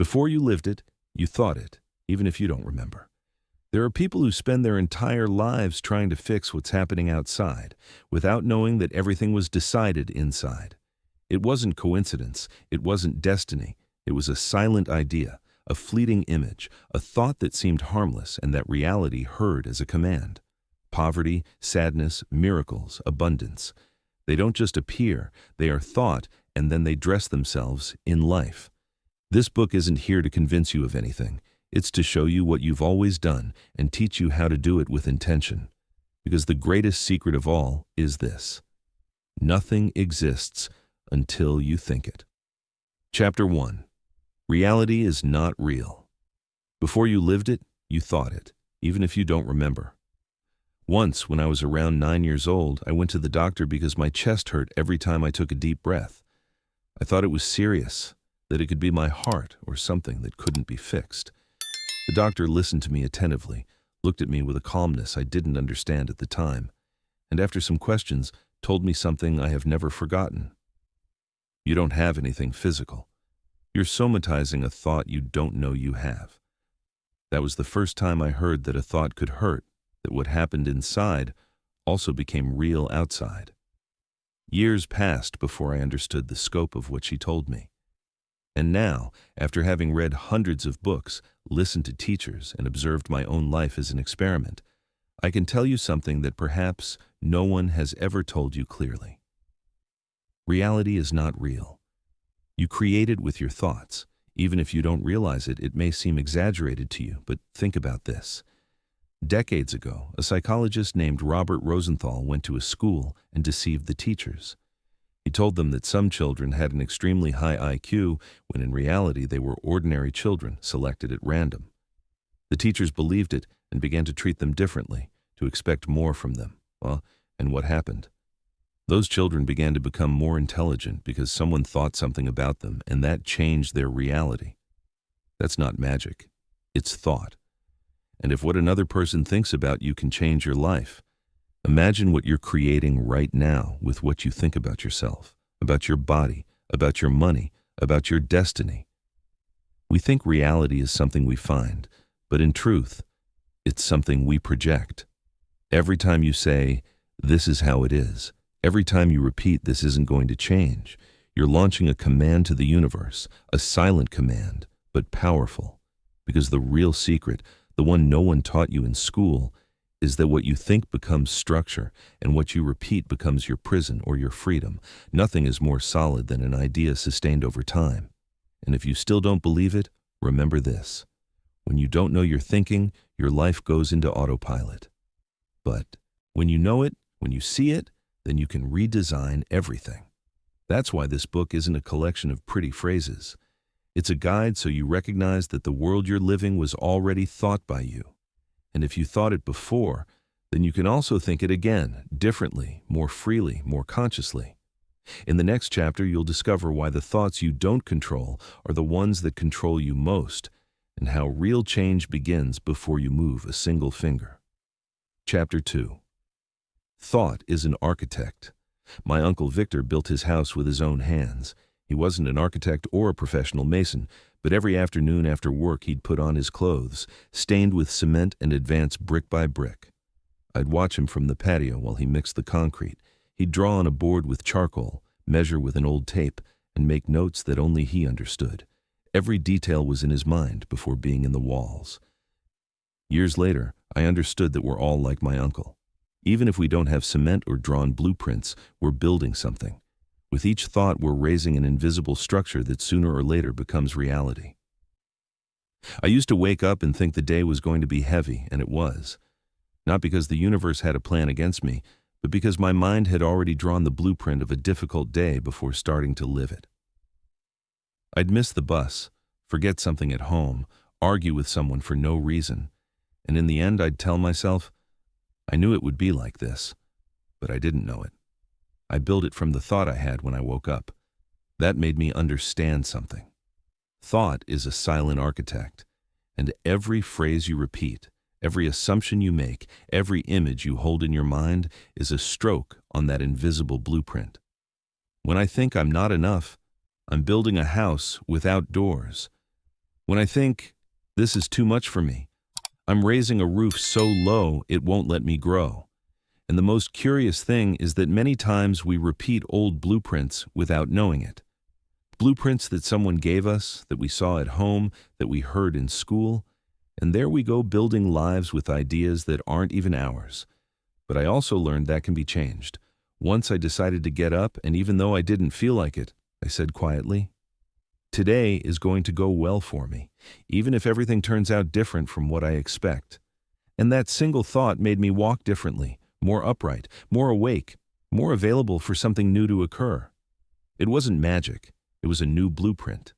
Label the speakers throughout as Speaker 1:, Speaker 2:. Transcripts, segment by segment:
Speaker 1: Before you lived it, you thought it, even if you don't remember. There are people who spend their entire lives trying to fix what's happening outside, without knowing that everything was decided inside. It wasn't coincidence, it wasn't destiny, it was a silent idea, a fleeting image, a thought that seemed harmless and that reality heard as a command. Poverty, sadness, miracles, abundance. They don't just appear, they are thought, and then they dress themselves in life. This book isn't here to convince you of anything. It's to show you what you've always done and teach you how to do it with intention. Because the greatest secret of all is this: nothing exists until you think it. Chapter 1. Reality is not real. Before you lived it, you thought it, even if you don't remember. Once, when I was around 9 years old, I went to the doctor because my chest hurt every time I took a deep breath. I thought it was serious, that it could be my heart or something that couldn't be fixed. The doctor listened to me attentively, looked at me with a calmness I didn't understand at the time, and after some questions, told me something I have never forgotten. You don't have anything physical. You're somatizing a thought you don't know you have. That was the first time I heard that a thought could hurt, that what happened inside also became real outside. Years passed before I understood the scope of what she told me. And now, after having read hundreds of books, listened to teachers, and observed my own life as an experiment, I can tell you something that perhaps no one has ever told you clearly. Reality is not real. You create it with your thoughts. Even if you don't realize it, it may seem exaggerated to you, but think about this. Decades ago, a psychologist named Robert Rosenthal went to a school and deceived the teachers. He told them that some children had an extremely high IQ, when in reality they were ordinary children selected at random. The teachers believed it and began to treat them differently, to expect more from them. Well, and what happened? Those children began to become more intelligent because someone thought something about them, and that changed their reality. That's not magic. It's thought. And if what another person thinks about you can change your life, imagine what you're creating right now with what you think about yourself, about your body, about your money, about your destiny. We think reality is something we find, but in truth, it's something we project. Every time you say, "This is how it is," every time you repeat, "This isn't going to change," you're launching a command to the universe, a silent command, but powerful. Because the real secret, the one no one taught you in school, is that what you think becomes structure, and what you repeat becomes your prison or your freedom. Nothing is more solid than an idea sustained over time. And if you still don't believe it, remember this: when you don't know you're thinking, your life goes into autopilot. But when you know it, when you see it, then you can redesign everything. That's why this book isn't a collection of pretty phrases. It's a guide so you recognize that the world you're living was already thought by you. And if you thought it before, then you can also think it again, differently, more freely, more consciously. In the next chapter, you'll discover why the thoughts you don't control are the ones that control you most, and how real change begins before you move a single finger. Chapter 2. Thought is an architect. My Uncle Victor built his house with his own hands. He wasn't an architect or a professional mason, but every afternoon after work he'd put on his clothes, stained with cement, and advance brick by brick. I'd watch him from the patio while he mixed the concrete. He'd draw on a board with charcoal, measure with an old tape, and make notes that only he understood. Every detail was in his mind before being in the walls. Years later, I understood that we're all like my uncle. Even if we don't have cement or drawn blueprints, we're building something. With each thought, we're raising an invisible structure that sooner or later becomes reality. I used to wake up and think the day was going to be heavy, and it was. Not because the universe had a plan against me, but because my mind had already drawn the blueprint of a difficult day before starting to live it. I'd miss the bus, forget something at home, argue with someone for no reason, and in the end I'd tell myself, I knew it would be like this, but I didn't know it. I built it from the thought I had when I woke up. That made me understand something. Thought is a silent architect, and every phrase you repeat, every assumption you make, every image you hold in your mind is a stroke on that invisible blueprint. When I think I'm not enough, I'm building a house without doors. When I think, this is too much for me, I'm raising a roof so low it won't let me grow. And the most curious thing is that many times we repeat old blueprints without knowing it. Blueprints that someone gave us, that we saw at home, that we heard in school, and there we go building lives with ideas that aren't even ours. But I also learned that can be changed. Once I decided to get up, and even though I didn't feel like it, I said quietly, "Today is going to go well for me, even if everything turns out different from what I expect." And that single thought made me walk differently, more upright, more awake, more available for something new to occur. It wasn't magic. It was a new blueprint.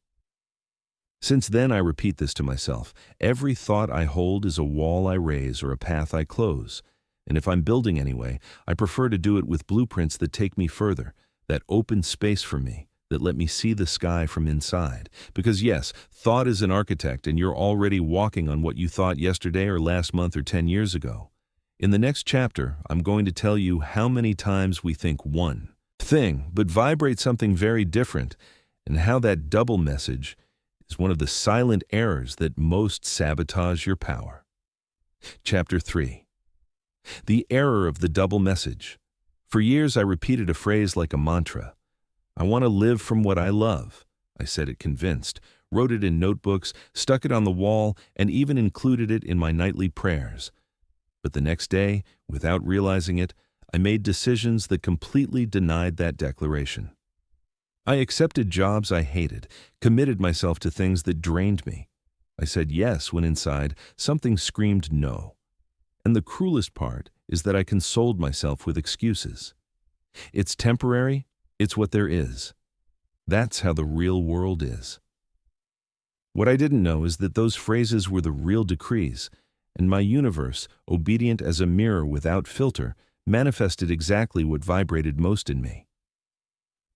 Speaker 1: Since then, I repeat this to myself. Every thought I hold is a wall I raise or a path I close. And if I'm building anyway, I prefer to do it with blueprints that take me further, that open space for me, that let me see the sky from inside. Because yes, thought is an architect, and you're already walking on what you thought yesterday or last month or 10 years ago. In the next chapter, I'm going to tell you how many times we think one thing, but vibrate something very different, and how that double message is one of the silent errors that most sabotage your power. Chapter 3. The error of the double message. For years I repeated a phrase like a mantra. I want to live from what I love. I said it convinced, wrote it in notebooks, stuck it on the wall, and even included it in my nightly prayers. But the next day, without realizing it, I made decisions that completely denied that declaration. I accepted jobs I hated, committed myself to things that drained me. I said yes when inside something screamed no. And the cruelest part is that I consoled myself with excuses. It's temporary, it's what there is. That's how the real world is. What I didn't know is that those phrases were the real decrees, and my universe, obedient as a mirror without filter, manifested exactly what vibrated most in me.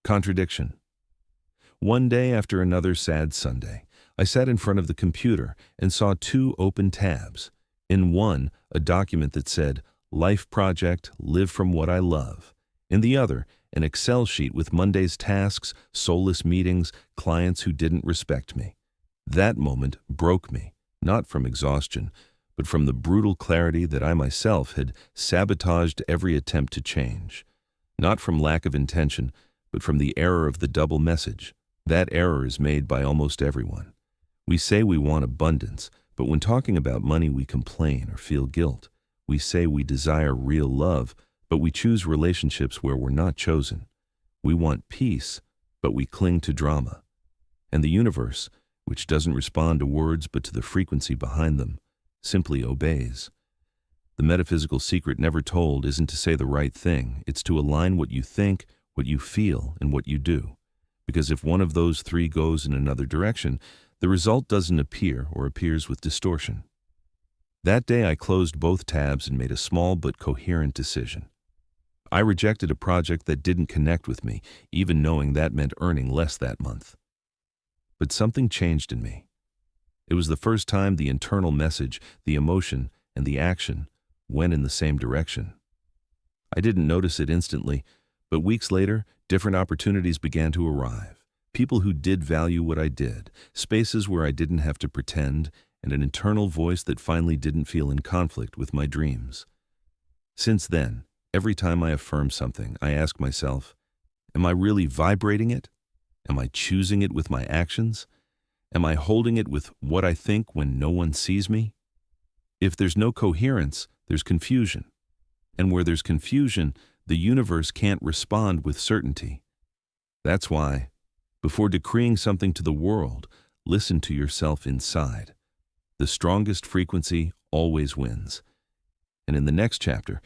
Speaker 1: Contradiction. One day after another sad Sunday, I sat in front of the computer and saw two open tabs. In one, a document that said, "Life Project, Live from What I Love." In the other, an Excel sheet with Monday's tasks, soulless meetings, clients who didn't respect me. That moment broke me, not from exhaustion, but from the brutal clarity that I myself had sabotaged every attempt to change. Not from lack of intention, but from the error of the double message. That error is made by almost everyone. We say we want abundance, but when talking about money we complain or feel guilt. We say we desire real love, but we choose relationships where we're not chosen. We want peace, but we cling to drama. And the universe, which doesn't respond to words but to the frequency behind them, simply obeys. The metaphysical secret never told isn't to say the right thing, it's to align what you think, what you feel, and what you do. Because if one of those three goes in another direction, the result doesn't appear or appears with distortion. That day I closed both tabs and made a small but coherent decision. I rejected a project that didn't connect with me, even knowing that meant earning less that month. But something changed in me. It was the first time the internal message, the emotion, and the action went in the same direction. I didn't notice it instantly, but weeks later, different opportunities began to arrive. People who did value what I did, spaces where I didn't have to pretend, and an internal voice that finally didn't feel in conflict with my dreams. Since then, every time I affirm something, I ask myself, am I really vibrating it? Am I choosing it with my actions? Am I holding it with what I think when no one sees me? If there's no coherence, there's confusion. And where there's confusion, the universe can't respond with certainty. That's why, before decreeing something to the world, listen to yourself inside. The strongest frequency always wins. And in the next chapter,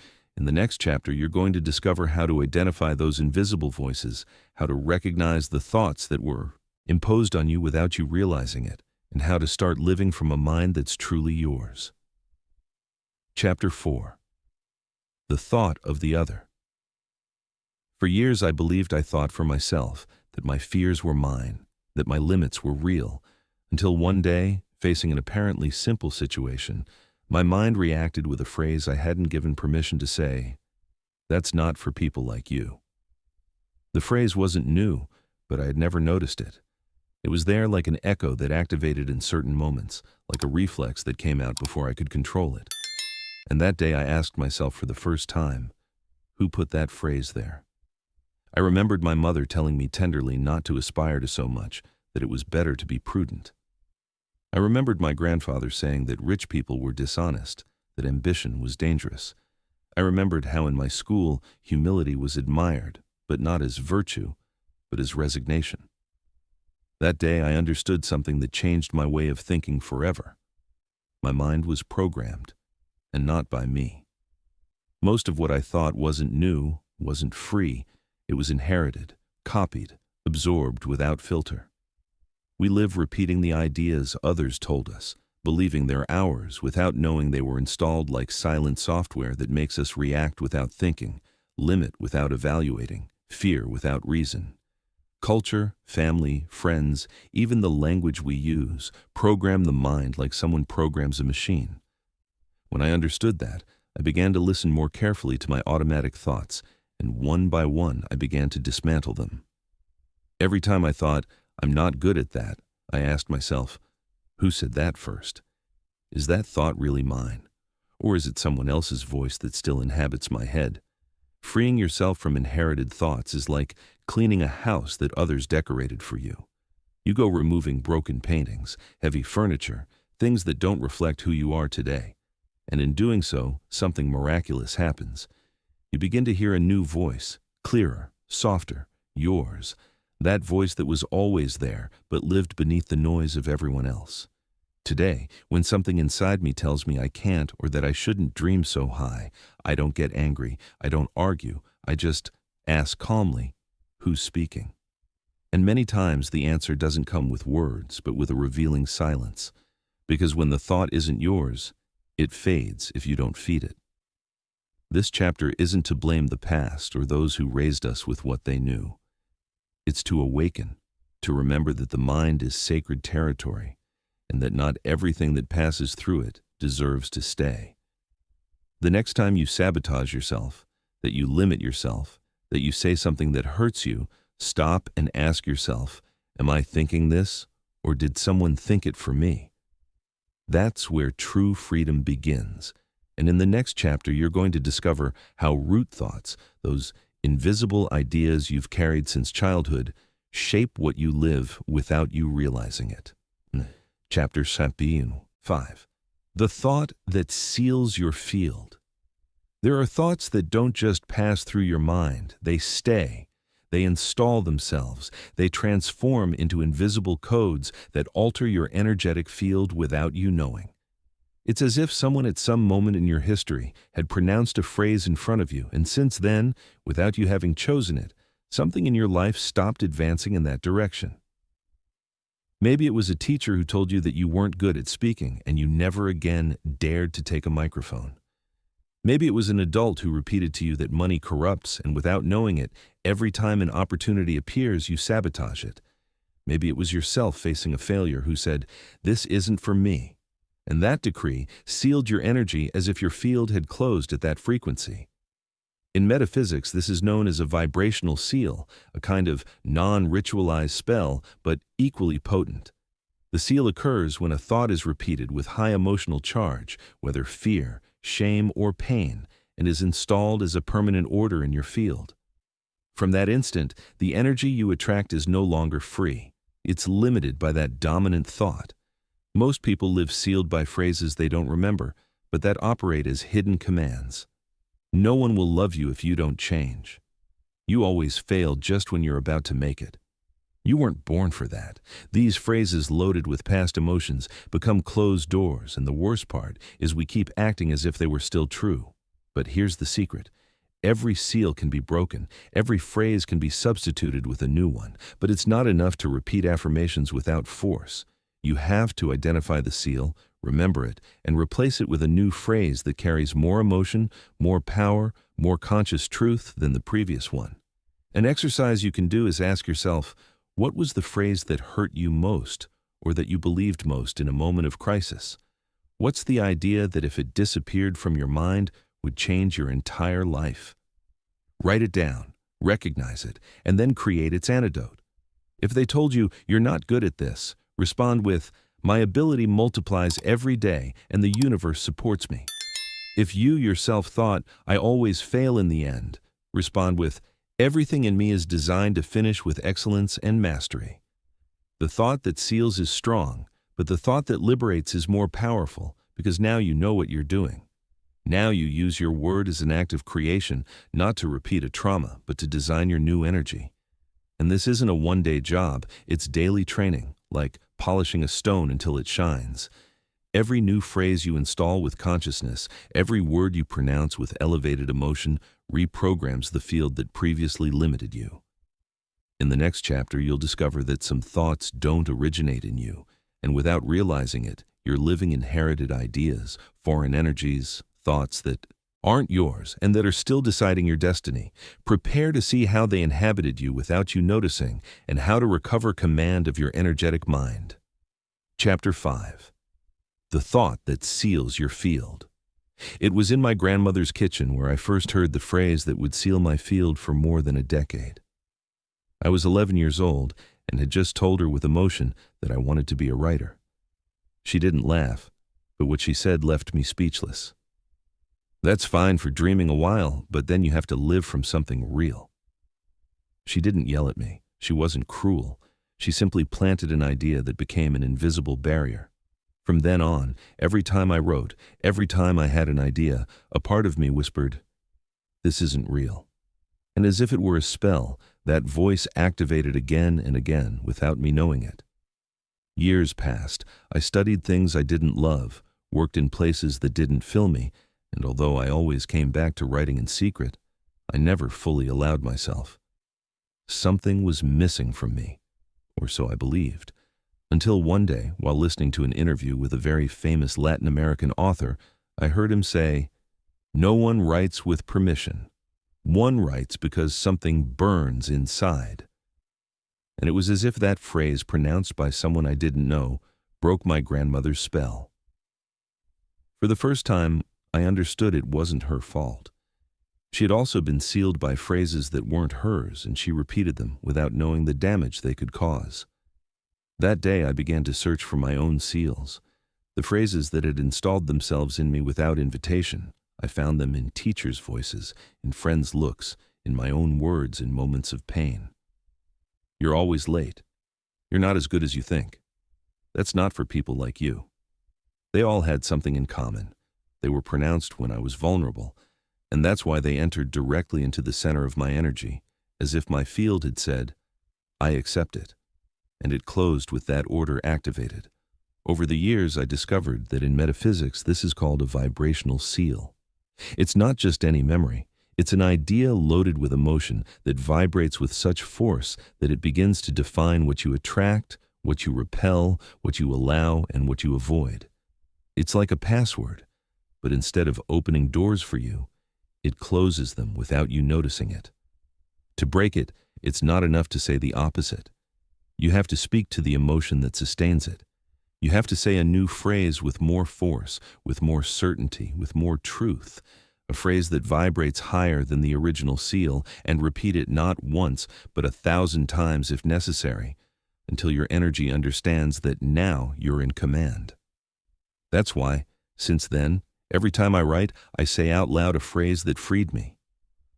Speaker 1: you're going to discover how to identify those invisible voices, how to recognize the thoughts that were imposed on you without you realizing it, and how to start living from a mind that's truly yours. Chapter 4. The Thought of the Other. For years I believed I thought for myself, that my fears were mine, that my limits were real, until one day, facing an apparently simple situation, my mind reacted with a phrase I hadn't given permission to say, "That's not for people like you." The phrase wasn't new, but I had never noticed it. It was there like an echo that activated in certain moments, like a reflex that came out before I could control it. And that day I asked myself for the first time, who put that phrase there? I remembered my mother telling me tenderly not to aspire to so much, that it was better to be prudent. I remembered my grandfather saying that rich people were dishonest, that ambition was dangerous. I remembered how in my school humility was admired, but not as virtue, but as resignation. That day I understood something that changed my way of thinking forever. My mind was programmed, and not by me. Most of what I thought wasn't new, wasn't free. It was inherited, copied, absorbed without filter. We live repeating the ideas others told us, believing they're ours without knowing they were installed like silent software that makes us react without thinking, limit without evaluating, fear without reason. Culture, family, friends, even the language we use, program the mind like someone programs a machine. When I understood that, I began to listen more carefully to my automatic thoughts, and one by one I began to dismantle them. Every time I thought, I'm not good at that, I asked myself, who said that first? Is that thought really mine? Or is it someone else's voice that still inhabits my head? Freeing yourself from inherited thoughts is like cleaning a house that others decorated for you. You go removing broken paintings, heavy furniture, things that don't reflect who you are today. And in doing so, something miraculous happens. You begin to hear a new voice, clearer, softer, yours. That voice that was always there, but lived beneath the noise of everyone else. Today, when something inside me tells me I can't or that I shouldn't dream so high, I don't get angry, I don't argue, I just ask calmly, who's speaking? And many times the answer doesn't come with words, but with a revealing silence. Because when the thought isn't yours, it fades if you don't feed it. This chapter isn't to blame the past or those who raised us with what they knew. It's to awaken, to remember that the mind is sacred territory, and that not everything that passes through it deserves to stay. The next time you sabotage yourself, that you limit yourself, that you say something that hurts you, stop and ask yourself, am I thinking this, or did someone think it for me? That's where true freedom begins. And in the next chapter, you're going to discover how root thoughts, those invisible ideas you've carried since childhood, shape what you live without you realizing it. Chapter 5. The thought that seals your field. There are thoughts that don't just pass through your mind, they stay. They install themselves. They transform into invisible codes that alter your energetic field without you knowing. It's as if someone at some moment in your history had pronounced a phrase in front of you, and since then, without you having chosen it, something in your life stopped advancing in that direction. Maybe it was a teacher who told you that you weren't good at speaking and you never again dared to take a microphone. Maybe it was an adult who repeated to you that money corrupts, and without knowing it, every time an opportunity appears, you sabotage it. Maybe it was yourself facing a failure who said, "This isn't for me." And that decree sealed your energy as if your field had closed at that frequency. In metaphysics, this is known as a vibrational seal, a kind of non-ritualized spell, but equally potent. The seal occurs when a thought is repeated with high emotional charge, whether fear, shame, or pain, and is installed as a permanent order in your field. From that instant, the energy you attract is no longer free. It's limited by that dominant thought. Most people live sealed by phrases they don't remember, but that operate as hidden commands. No one will love you if you don't change. You always fail just when you're about to make it. You weren't born for that. These phrases loaded with past emotions become closed doors, and the worst part is we keep acting as if they were still true. But here's the secret. Every seal can be broken. Every phrase can be substituted with a new one. But it's not enough to repeat affirmations without force. You have to identify the seal, remember it, and replace it with a new phrase that carries more emotion, more power, more conscious truth than the previous one. An exercise you can do is ask yourself, what was the phrase that hurt you most, or that you believed most in a moment of crisis? What's the idea that if it disappeared from your mind would change your entire life? Write it down, recognize it, and then create its antidote. If they told you you're not good at this, respond with, "My ability multiplies every day and the universe supports me." If you yourself thought, "I always fail in the end," respond with, "Everything in me is designed to finish with excellence and mastery." The thought that seals is strong, but the thought that liberates is more powerful because now you know what you're doing. Now you use your word as an act of creation, not to repeat a trauma, but to design your new energy. And this isn't a one-day job, it's daily training, like polishing a stone until it shines. Every new phrase you install with consciousness, every word you pronounce with elevated emotion, reprograms the field that previously limited you. In the next chapter, you'll discover that some thoughts don't originate in you, and without realizing it, you're living inherited ideas, foreign energies, thoughts that aren't yours and that are still deciding your destiny. Prepare to see how they inhabited you without you noticing and how to recover command of your energetic mind. Chapter 5. The thought that seals your field. It was in my grandmother's kitchen where I first heard the phrase that would seal my field for more than a decade. I was 11 years old and had just told her with emotion that I wanted to be a writer. She didn't laugh, but what she said left me speechless. "That's fine for dreaming a while, but then you have to live from something real." She didn't yell at me. She wasn't cruel. She simply planted an idea that became an invisible barrier. From then on, every time I wrote, every time I had an idea, a part of me whispered, "This isn't real." And as if it were a spell, that voice activated again and again without me knowing it. Years passed. I studied things I didn't love, worked in places that didn't fill me, and although I always came back to writing in secret, I never fully allowed myself. Something was missing from me, or so I believed, until one day, while listening to an interview with a very famous Latin American author, I heard him say, "No one writes with permission. One writes because something burns inside." And it was as if that phrase, pronounced by someone I didn't know, broke my grandmother's spell. For the first time, I understood it wasn't her fault. She had also been sealed by phrases that weren't hers, and she repeated them without knowing the damage they could cause. That day I began to search for my own seals, the phrases that had installed themselves in me without invitation. I found them in teachers' voices, in friends' looks, in my own words in moments of pain. "You're always late. You're not as good as you think." That's not for people like you. They all had something in common. They were pronounced when I was vulnerable, and that's why they entered directly into the center of my energy, as if my field had said, "I accept it," and it closed with that order activated. Over the years, I discovered that in metaphysics, this is called a vibrational seal. It's not just any memory. It's an idea loaded with emotion that vibrates with such force that it begins to define what you attract, what you repel, what you allow, and what you avoid. It's like a password, but instead of opening doors for you, it closes them without you noticing it. To break it, it's not enough to say the opposite. You have to speak to the emotion that sustains it. You have to say a new phrase with more force, with more certainty, with more truth, a phrase that vibrates higher than the original seal, and repeat it not once, but 1,000 times if necessary, until your energy understands that now you're in command. That's why, since then, every time I write, I say out loud a phrase that freed me.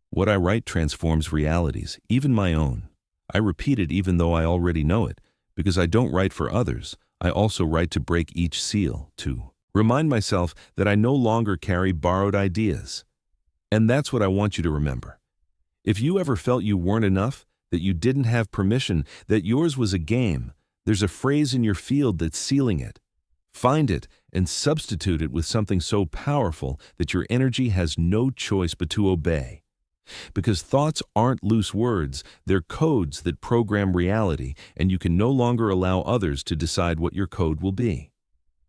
Speaker 1: What I write transforms realities, even my own. I repeat it even though I already know it, because I don't write for others. I also write to break each seal, to remind myself that I no longer carry borrowed ideas. And that's what I want you to remember. If you ever felt you weren't enough, that you didn't have permission, that yours was a game, there's a phrase in your field that's sealing it. Find it and substitute it with something so powerful that your energy has no choice but to obey. Because thoughts aren't loose words, they're codes that program reality, and you can no longer allow others to decide what your code will be.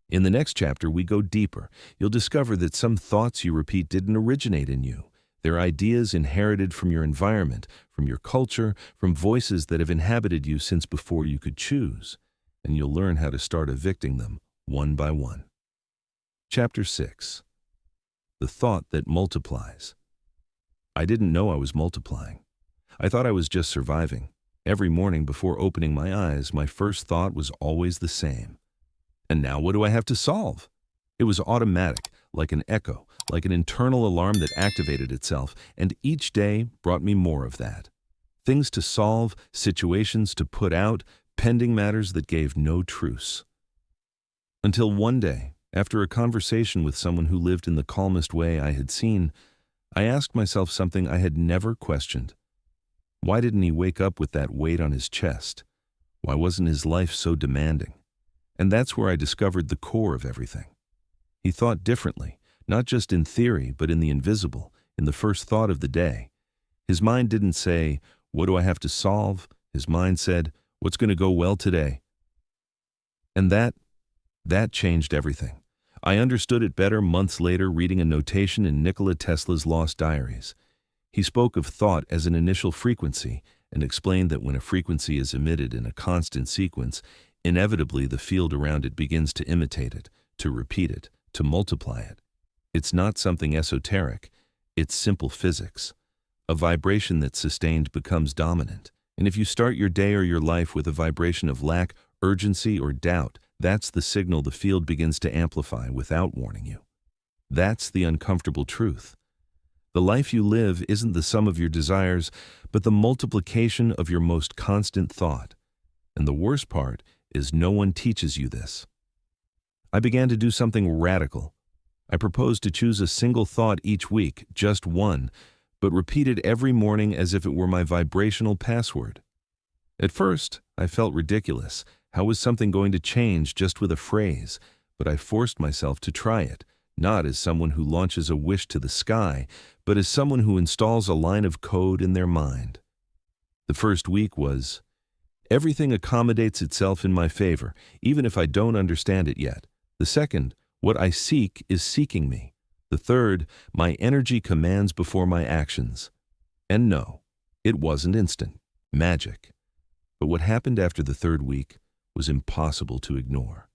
Speaker 1: In the next chapter, we go deeper. You'll discover that some thoughts you repeat didn't originate in you. They're ideas inherited from your environment, from your culture, from voices that have inhabited you since before you could choose. And you'll learn how to start evicting them one by one. Chapter 6. The thought that multiplies. I didn't know I was multiplying. I thought I was just surviving. Every morning before opening my eyes, my first thought was always the same. And now what do I have to solve? It was automatic, like an echo, like an internal alarm that activated itself, and each day brought me more of that. Things to solve, situations to put out, pending matters that gave no truce. Until one day, after a conversation with someone who lived in the calmest way I had seen, I asked myself something I had never questioned. Why didn't he wake up with that weight on his chest? Why wasn't his life so demanding? And that's where I discovered the core of everything. He thought differently, not just in theory, but in the invisible, in the first thought of the day. His mind didn't say, "What do I have to solve?" His mind said, "What's going to go well today?" And that changed everything. I understood it better months later reading a notation in Nikola Tesla's lost diaries. He spoke of thought as an initial frequency and explained that when a frequency is emitted in a constant sequence, inevitably the field around it begins to imitate it, to repeat it, to multiply it. It's not something esoteric, it's simple physics. A vibration that's sustained becomes dominant. And if you start your day or your life with a vibration of lack, urgency, or doubt, that's the signal the field begins to amplify without warning you. That's the uncomfortable truth. The life you live isn't the sum of your desires, but the multiplication of your most constant thought. And the worst part is no one teaches you this. I began to do something radical. I proposed to choose a single thought each week, just one, but repeat it every morning as if it were my vibrational password. At first, I felt ridiculous. How was something going to change just with a phrase? But I forced myself to try it, not as someone who launches a wish to the sky, but as someone who installs a line of code in their mind. The first week was, everything accommodates itself in my favor, even if I don't understand it yet. The second, what I seek is seeking me. The third, my energy commands before my actions. And no, it wasn't instant, magic. But what happened after the third week was impossible to ignore.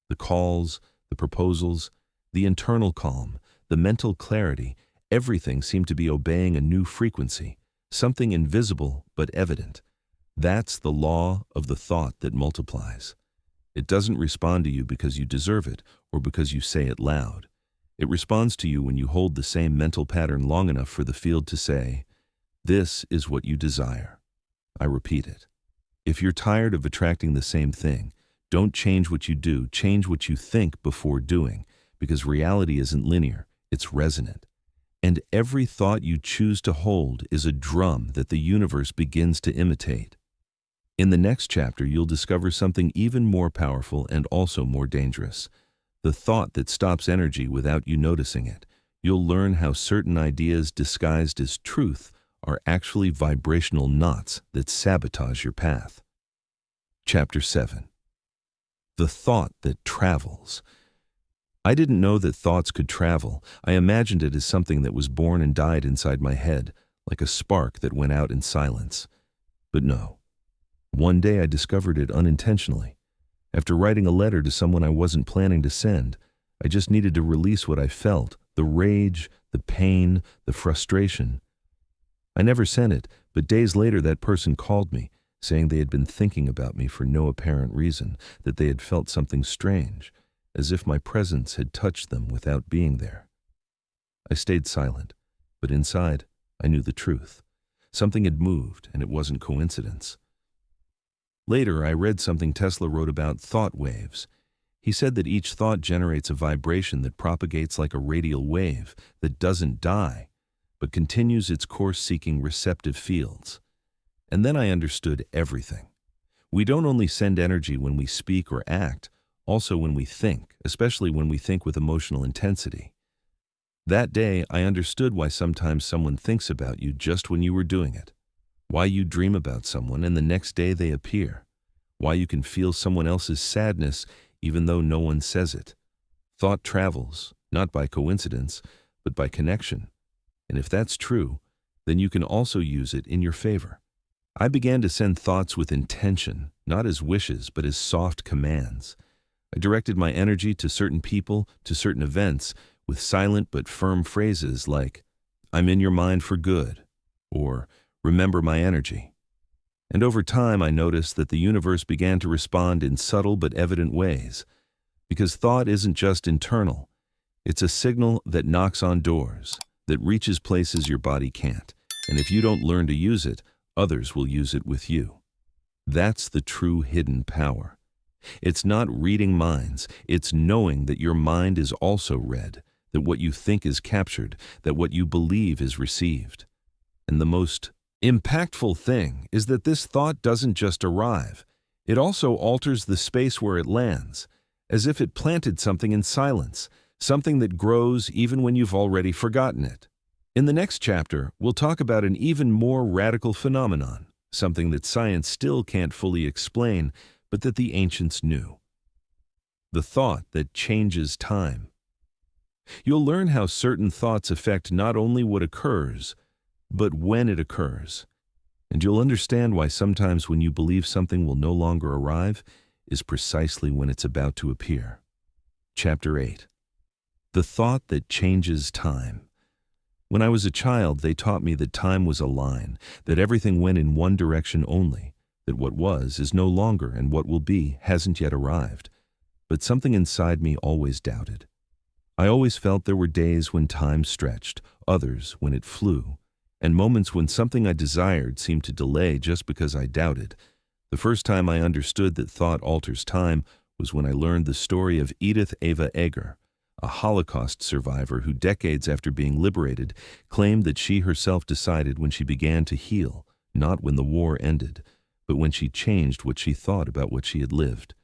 Speaker 1: The calls, the proposals, the internal calm, the mental clarity, everything seemed to be obeying a new frequency, something invisible but evident. That's the law of the thought that multiplies. It doesn't respond to you because you deserve it or because you say it loud. It responds to you when you hold the same mental pattern long enough for the field to say, "This is what you desire." I repeat it. If you're tired of attracting the same thing, don't change what you do, change what you think before doing, because reality isn't linear, it's resonant. And every thought you choose to hold is a drum that the universe begins to imitate. In the next chapter, you'll discover something even more powerful and also more dangerous. The thought that stops energy without you noticing it. You'll learn how certain ideas disguised as truth are actually vibrational knots that sabotage your path. Chapter 7. The thought that travels. I didn't know that thoughts could travel. I imagined it as something that was born and died inside my head, like a spark that went out in silence. But no. One day I discovered it unintentionally. After writing a letter to someone I wasn't planning to send, I just needed to release what I felt, the rage, the pain, the frustration. I never sent it, but days later that person called me, saying they had been thinking about me for no apparent reason, that they had felt something strange, as if my presence had touched them without being there. I stayed silent, but inside I knew the truth. Something had moved, and it wasn't coincidence. Later, I read something Tesla wrote about thought waves. He said that each thought generates a vibration that propagates like a radial wave that doesn't die, but continues its course seeking receptive fields. And then I understood everything. We don't only send energy when we speak or act, also when we think, especially when we think with emotional intensity. That day, I understood why sometimes someone thinks about you just when you were doing it. Why you dream about someone and the next day they appear. Why you can feel someone else's sadness even though no one says it. Thought travels, not by coincidence, but by connection. And if that's true, then you can also use it in your favor. I began to send thoughts with intention, not as wishes, but as soft commands. I directed my energy to certain people, to certain events, with silent but firm phrases like, "I'm in your mind for good," or "Remember my energy." And over time, I noticed that the universe began to respond in subtle but evident ways. Because thought isn't just internal, it's a signal that knocks on doors, that reaches places your body can't. And if you don't learn to use it, others will use it with you. That's the true hidden power. It's not reading minds, it's knowing that your mind is also read, that what you think is captured, that what you believe is received. And the most impactful thing is that this thought doesn't just arrive, it also alters the space where it lands, as if it planted something in silence, something that grows even when you've already forgotten it. In the next chapter, we'll talk about an even more radical phenomenon, something that science still can't fully explain, but that the ancients knew. The thought that changes time. You'll learn how certain thoughts affect not only what occurs, but when it occurs. And you'll understand why sometimes when you believe something will no longer arrive is precisely when it's about to appear. Chapter 8. The thought that changes time. When I was a child, they taught me that time was a line, that everything went in one direction only, that what was is no longer and what will be hasn't yet arrived. But something inside me always doubted. I always felt there were days when time stretched, others when it flew, and moments when something I desired seemed to delay just because I doubted. The first time I understood that thought alters time was when I learned the story of Edith Eva Eger, a Holocaust survivor who decades after being liberated claimed that she herself decided when she began to heal, not when the war ended, but when she changed what she thought about what she had lived.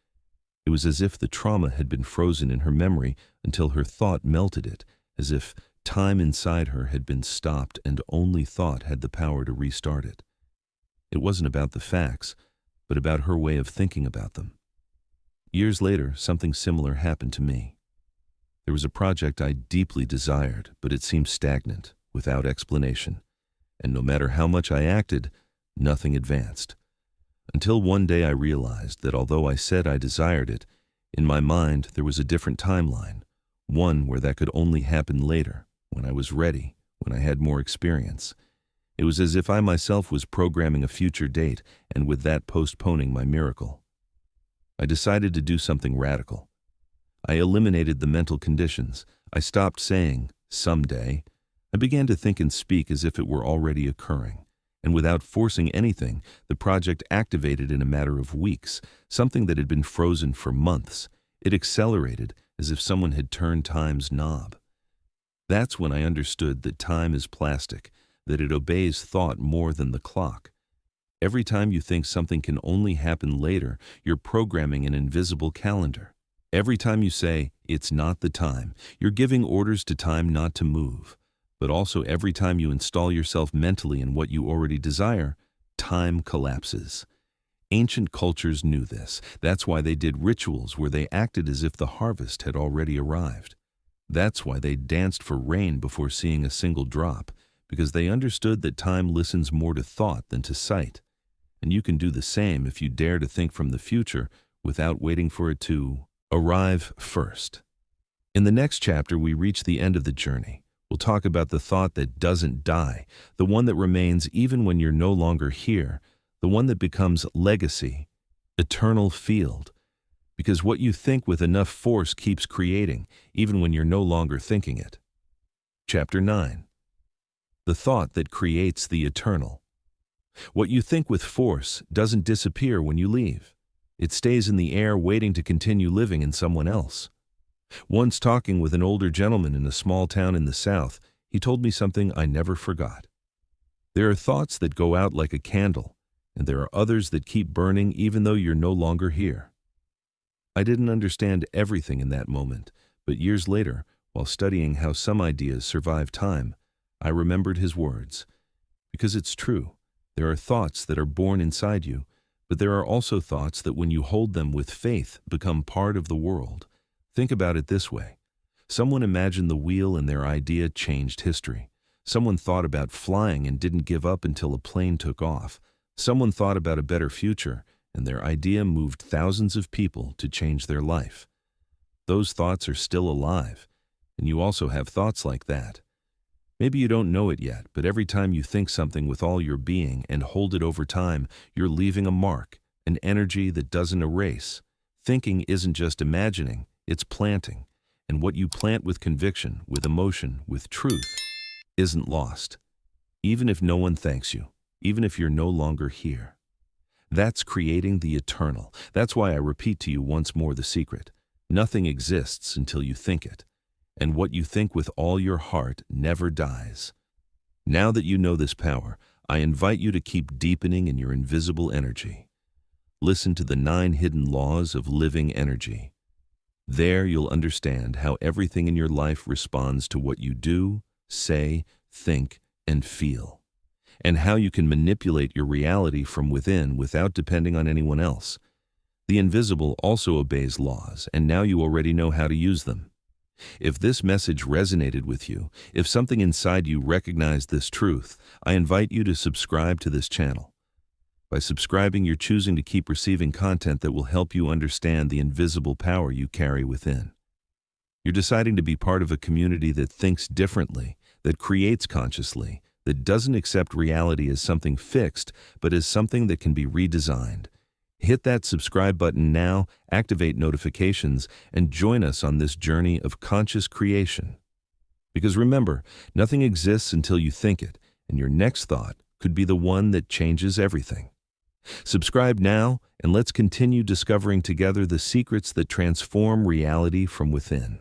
Speaker 1: It was as if the trauma had been frozen in her memory until her thought melted it, as if time inside her had been stopped and only thought had the power to restart it. It wasn't about the facts, but about her way of thinking about them. Years later, something similar happened to me. There was a project I deeply desired, but it seemed stagnant, without explanation. And no matter how much I acted, nothing advanced. Until one day I realized that although I said I desired it, in my mind there was a different timeline, one where that could only happen later, when I was ready, when I had more experience. It was as if I myself was programming a future date, and with that postponing my miracle. I decided to do something radical. I eliminated the mental conditions. I stopped saying, someday. I began to think and speak as if it were already occurring. And without forcing anything, the project activated in a matter of weeks, something that had been frozen for months. It accelerated as if someone had turned time's knob. That's when I understood that time is plastic, that it obeys thought more than the clock. Every time you think something can only happen later, you're programming an invisible calendar. Every time you say, it's not the time, you're giving orders to time not to move. But also every time you install yourself mentally in what you already desire, time collapses. Ancient cultures knew this. That's why they did rituals where they acted as if the harvest had already arrived. That's why they danced for rain before seeing a single drop, because they understood that time listens more to thought than to sight. And you can do the same if you dare to think from the future without waiting for it to arrive first. In the next chapter, we reach the end of the journey. We'll talk about the thought that doesn't die, the one that remains even when you're no longer here, the one that becomes legacy, eternal field. Because what you think with enough force keeps creating, even when you're no longer thinking it. Chapter 9. The thought that creates the eternal. What you think with force doesn't disappear when you leave. It stays in the air waiting to continue living in someone else. Once talking with an older gentleman in a small town in the South, he told me something I never forgot. There are thoughts that go out like a candle, and there are others that keep burning even though you're no longer here. I didn't understand everything in that moment, but years later, while studying how some ideas survive time, I remembered his words. Because it's true, there are thoughts that are born inside you, but there are also thoughts that when you hold them with faith become part of the world. Think about it this way. Someone imagined the wheel and their idea changed history. Someone thought about flying and didn't give up until a plane took off. Someone thought about a better future, and their idea moved thousands of people to change their life. Those thoughts are still alive, and you also have thoughts like that. Maybe you don't know it yet, but every time you think something with all your being and hold it over time, you're leaving a mark, an energy that doesn't erase. Thinking isn't just imagining, it's planting. And what you plant with conviction, with emotion, with truth, isn't lost. Even if no one thanks you, even if you're no longer here. That's creating the eternal. That's why I repeat to you once more the secret. Nothing exists until you think it. And what you think with all your heart never dies. Now that you know this power, I invite you to keep deepening in your invisible energy. Listen to the 9 hidden laws of living energy. There you'll understand how everything in your life responds to what you do, say, think, and feel, and how you can manipulate your reality from within without depending on anyone else. The invisible also obeys laws, and now you already know how to use them. If this message resonated with you, if something inside you recognized this truth, I invite you to subscribe to this channel. By subscribing, you're choosing to keep receiving content that will help you understand the invisible power you carry within. You're deciding to be part of a community that thinks differently, that creates consciously, that doesn't accept reality as something fixed, but as something that can be redesigned. Hit that subscribe button now, activate notifications, and join us on this journey of conscious creation. Because remember, nothing exists until you think it, and your next thought could be the one that changes everything. Subscribe now, and let's continue discovering together the secrets that transform reality from within.